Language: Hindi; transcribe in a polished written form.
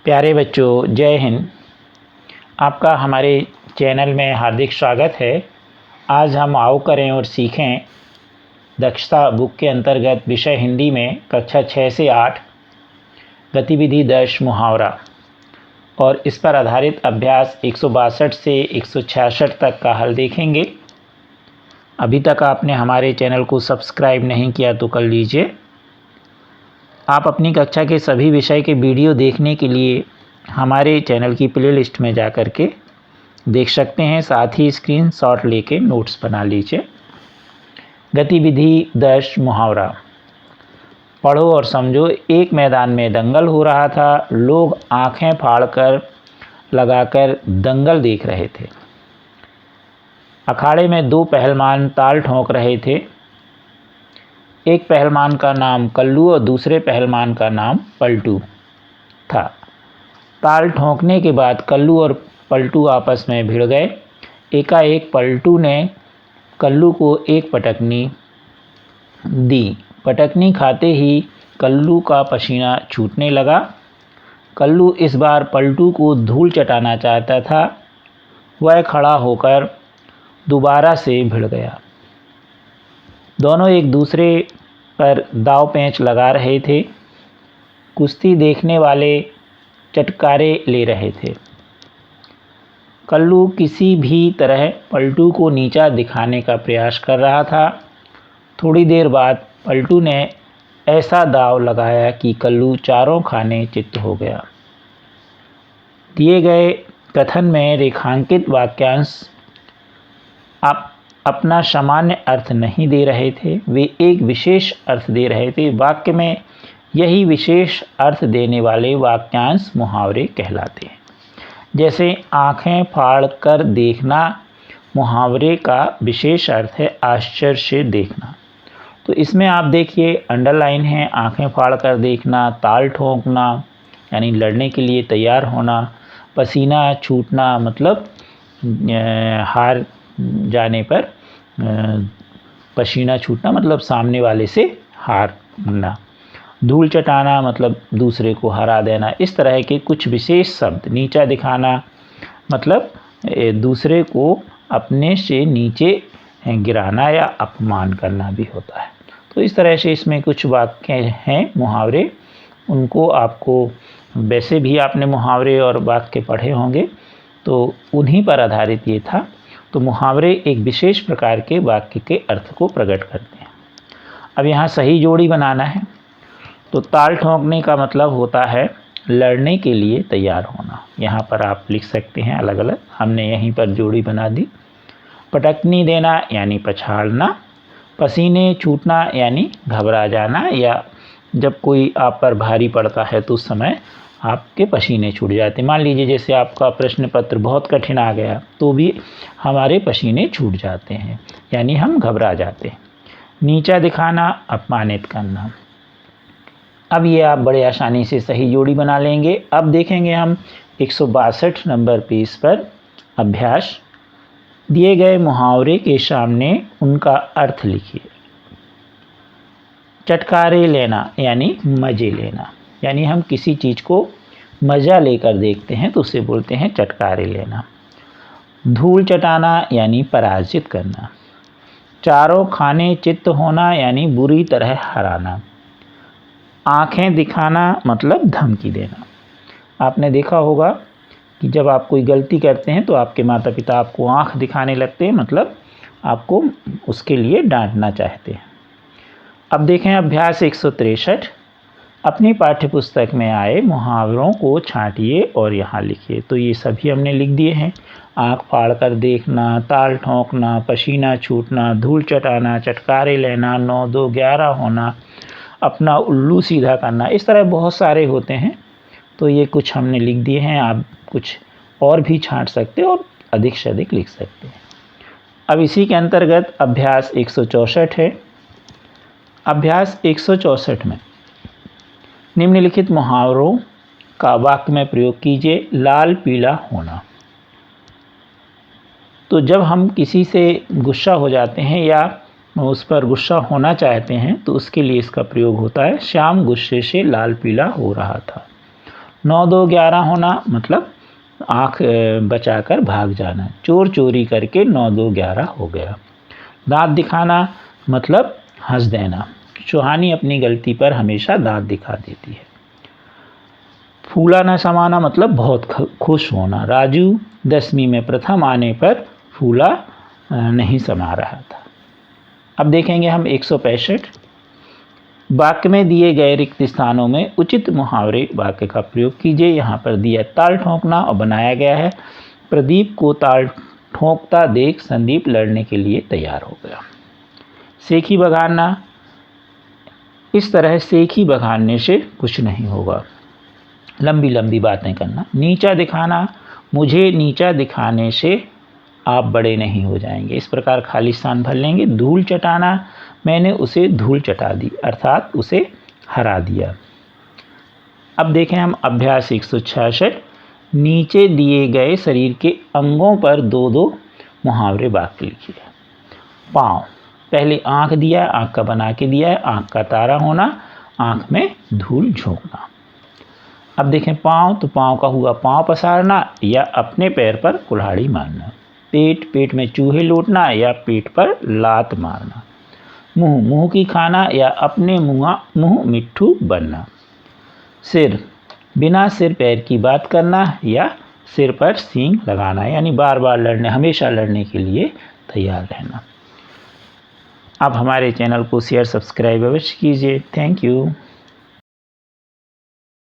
प्यारे बच्चों, जय हिंद। आपका हमारे चैनल में हार्दिक स्वागत है। आज हम आओ करें और सीखें दक्षता बुक के अंतर्गत विषय हिंदी में कक्षा 6 से 8 गतिविधि 10 मुहावरा और इस पर आधारित अभ्यास 162 से 166 तक का हल देखेंगे। अभी तक आपने हमारे चैनल को सब्सक्राइब नहीं किया तो कर लीजिए। आप अपनी कक्षा के सभी विषय के वीडियो देखने के लिए हमारे चैनल की प्लेलिस्ट में जा कर के देख सकते हैं। साथ ही स्क्रीनशॉट लेके नोट्स बना लीजिए। गतिविधि 10 मुहावरा। पढ़ो और समझो। एक मैदान में दंगल हो रहा था। लोग आंखें फाड़कर लगाकर दंगल देख रहे थे। अखाड़े में दो पहलवान ताल ठोंक रहे थे। एक पहलवान का नाम कल्लू और दूसरे पहलवान का नाम पलटू था। ताल ठोंकने के बाद कल्लू और पलटू आपस में भिड़ गए। एकाएक पलटू ने कल्लू को एक पटकनी दी। पटकनी खाते ही कल्लू का पसीना छूटने लगा। कल्लू इस बार पलटू को धूल चटाना चाहता था। वह खड़ा होकर दोबारा से भिड़ गया। दोनों एक दूसरे पर दाव पेंच लगा रहे थे। कुश्ती देखने वाले चटकारे ले रहे थे। कल्लू किसी भी तरह पलटू को नीचा दिखाने का प्रयास कर रहा था। थोड़ी देर बाद पलटू ने ऐसा दाव लगाया कि कल्लू चारों खाने चित्त हो गया। दिए गए कथन में रेखांकित वाक्यांश आप अपना सामान्य अर्थ नहीं दे रहे थे, वे एक विशेष अर्थ दे रहे थे। वाक्य में यही विशेष अर्थ देने वाले वाक्यांश मुहावरे कहलाते हैं। जैसे आंखें फाड़ कर देखना मुहावरे का विशेष अर्थ है आश्चर्य से देखना। तो इसमें आप देखिए अंडरलाइन है, आंखें फाड़ कर देखना, ताल ठोंकना यानी लड़ने के लिए तैयार होना, पसीना छूटना मतलब हार जाने पर पसीना छूटना मतलब सामने वाले से हारना, धूल चटाना मतलब दूसरे को हरा देना। इस तरह के कुछ विशेष शब्द। नीचा दिखाना मतलब दूसरे को अपने से नीचे गिराना या अपमान करना भी होता है। तो इस तरह से इसमें कुछ वाक्य हैं मुहावरे, उनको आपको वैसे भी आपने मुहावरे और वाक्य पढ़े होंगे तो उन्हीं पर आधारित ये था। तो मुहावरे एक विशेष प्रकार के वाक्य के अर्थ को प्रकट करते हैं। अब यहाँ सही जोड़ी बनाना है। तो ताल ठोंकने का मतलब होता है लड़ने के लिए तैयार होना। यहाँ पर आप लिख सकते हैं अलग अलग, हमने यहीं पर जोड़ी बना दी। पटकनी देना यानी पछाड़ना। पसीने छूटना यानी घबरा जाना, या जब कोई आप पर भारी पड़ता है तो उस समय आपके पसीने छूट जाते। मान लीजिए जैसे आपका प्रश्न पत्र बहुत कठिन आ गया तो भी हमारे पसीने छूट जाते हैं यानी हम घबरा जाते हैं। नीचा दिखाना, अपमानित करना। अब ये आप बड़े आसानी से सही जोड़ी बना लेंगे। अब देखेंगे हम 162 नंबर पेज पर अभ्यास। दिए गए मुहावरे के सामने उनका अर्थ लिखिए। चटकारे लेना यानी मज़े लेना, यानी हम किसी चीज़ को मज़ा लेकर देखते हैं तो उसे बोलते हैं चटकारे लेना। धूल चटाना यानी पराजित करना। चारों खाने चित्त होना यानी बुरी तरह हराना। आंखें दिखाना मतलब धमकी देना। आपने देखा होगा कि जब आप कोई गलती करते हैं तो आपके माता पिता आपको आंख दिखाने लगते हैं, मतलब आपको उसके लिए डांटना चाहते हैं। अब देखें अभ्यास 163। अपनी पाठ्यपुस्तक में आए मुहावरों को छांटिए और यहाँ लिखिए। तो ये सभी हमने लिख दिए हैं। आँख फाड़ कर देखना, ताल ठोंकना, पसीना छूटना, धूल चटाना, चटकारे लेना, 9 2 11 होना, अपना उल्लू सीधा करना। इस तरह बहुत सारे होते हैं। तो ये कुछ हमने लिख दिए हैं। आप कुछ और भी छांट सकते हो और अधिक से अधिक लिख सकते हैं। अब इसी के अंतर्गत अभ्यास 164 है। अभ्यास 164 में निम्नलिखित मुहावरों का वाक्य में प्रयोग कीजिए। लाल पीला होना। तो जब हम किसी से गुस्सा हो जाते हैं या उस पर गुस्सा होना चाहते हैं तो उसके लिए इसका प्रयोग होता है। श्याम गुस्से से लाल पीला हो रहा था। 9 2 11 होना मतलब आँख बचाकर भाग जाना। चोर चोरी करके 9 2 11 हो गया। दांत दिखाना मतलब हंस देना। सुहानी अपनी गलती पर हमेशा दांत दिखा देती है। फूला न समाना मतलब बहुत खुश होना। राजू 10वीं में प्रथम आने पर फूला नहीं समा रहा था। अब देखेंगे हम 165। वाक्य में दिए गए रिक्त स्थानों में उचित मुहावरे वाक्य का प्रयोग कीजिए। यहाँ पर दिया ताल ठोंकना और बनाया गया है। प्रदीप को ताल ठोंकता देख संदीप लड़ने के लिए तैयार हो गया। सेखी बघाड़ना, इस तरह सेखी बघाड़ने से कुछ नहीं होगा। लंबी लंबी बातें करना। नीचा दिखाना, मुझे नीचा दिखाने से आप बड़े नहीं हो जाएंगे। इस प्रकार खाली स्थान भर लेंगे। धूल चटाना, मैंने उसे धूल चटा दी अर्थात उसे हरा दिया। अब देखें हम अभ्यास 166। नीचे दिए गए शरीर के अंगों पर 2 2 मुहावरे वाक्य लिखिए। पाँव, पहले आँख दिया है, आँख का बना के दिया है। आँख का तारा होना, आँख में धूल झोंकना। अब देखें पाँव, तो पाँव का हुआ पाँव पसारना या अपने पैर पर कुल्हाड़ी मारना। पेट, पेट में चूहे लूटना या पेट पर लात मारना। मुँह, मुँह की खाना या अपने मुँह मिट्ठू बनना। सिर, बिना सिर पैर की बात करना या सिर पर सींग लगाना, यानी बार बार लड़ने, हमेशा लड़ने के लिए तैयार रहना। आप हमारे चैनल को शेयर सब्सक्राइब अवश्य कीजिए। Thank you.